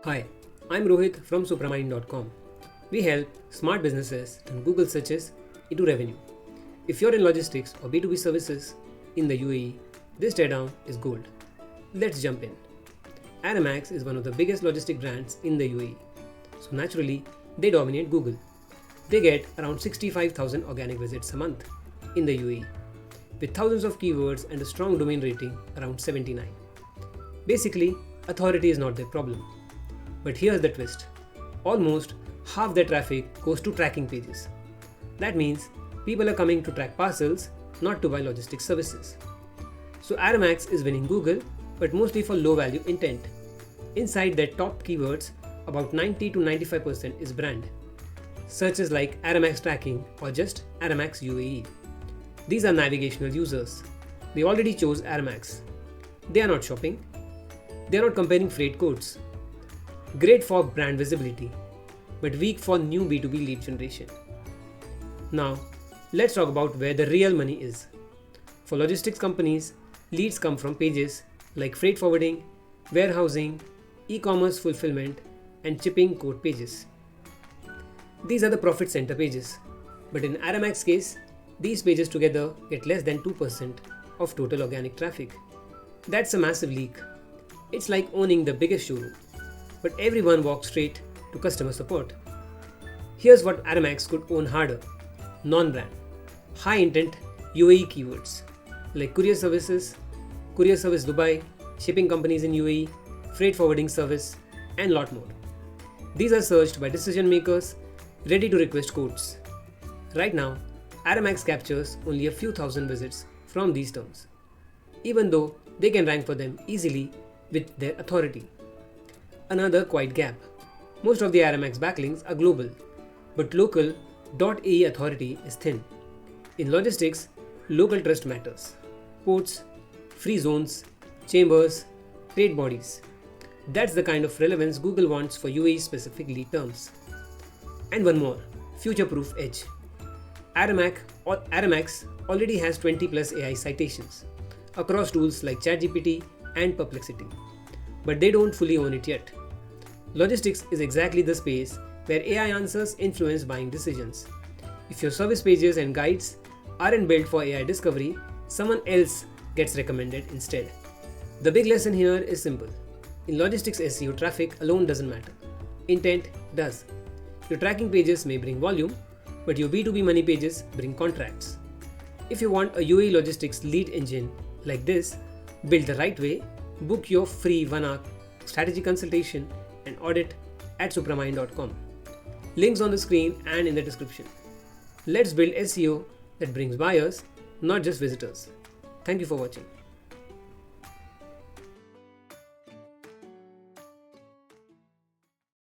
Hi, I'm Rohit from Supramind.com. We help smart businesses turn Google searches into revenue. If you're in logistics or B2B services in the UAE, this teardown is gold. Let's jump in. Aramex is one of the biggest logistic brands in the UAE. So naturally, they dominate Google. They get around 65,000 organic visits a month in the UAE, with thousands of keywords and a strong domain rating around 79. Basically, authority is not their problem. But here's the twist. Almost half their traffic goes to tracking pages. That means people are coming to track parcels, not to buy logistics services. So Aramex is winning Google, but mostly for low value intent. Inside their top keywords, about 90 to 95% is brand. Searches like Aramex tracking or just Aramex UAE. These are navigational users. They already chose Aramex. They are not shopping. They are not comparing freight codes. Great for brand visibility, but weak for new B2B lead generation. Now, let's talk about where the real money is. For logistics companies, leads come from pages like freight forwarding, warehousing, e-commerce fulfillment, and shipping code pages. These are the profit center pages, but in Aramex case, these pages together get less than 2% of total organic traffic. That's a massive leak. It's like owning the biggest showroom, but everyone walks straight to customer support. Here's what Aramex could own harder: non-brand, high-intent UAE keywords like Courier Services, Courier Service Dubai, shipping companies in UAE, freight forwarding service, and lot more. These are searched by decision makers ready to request quotes. Right now, Aramex captures only a few thousand visits from these terms, even though they can rank for them easily with their authority. Another quiet gap. Most of the Aramex backlinks are global, but local .ae authority is thin. In logistics, local trust matters. Ports, free zones, chambers, trade bodies. That's the kind of relevance Google wants for UAE specific lead terms. And one more, future-proof edge. Aramex already has 20 plus AI citations across tools like ChatGPT and Perplexity, but they don't fully own it yet. Logistics is exactly the space where AI answers influence buying decisions. If your service pages and guides aren't built for AI discovery, someone else gets recommended instead. The big lesson here is simple. In logistics, SEO traffic alone doesn't matter. Intent does. Your tracking pages may bring volume, but your B2B money pages bring contracts. If you want a UAE logistics lead engine like this, built the right way, book your free 1-hour strategy consultation and audit at Supramind.com. Links on the screen and in the description. Let's build SEO that brings buyers, not just visitors. Thank you for watching.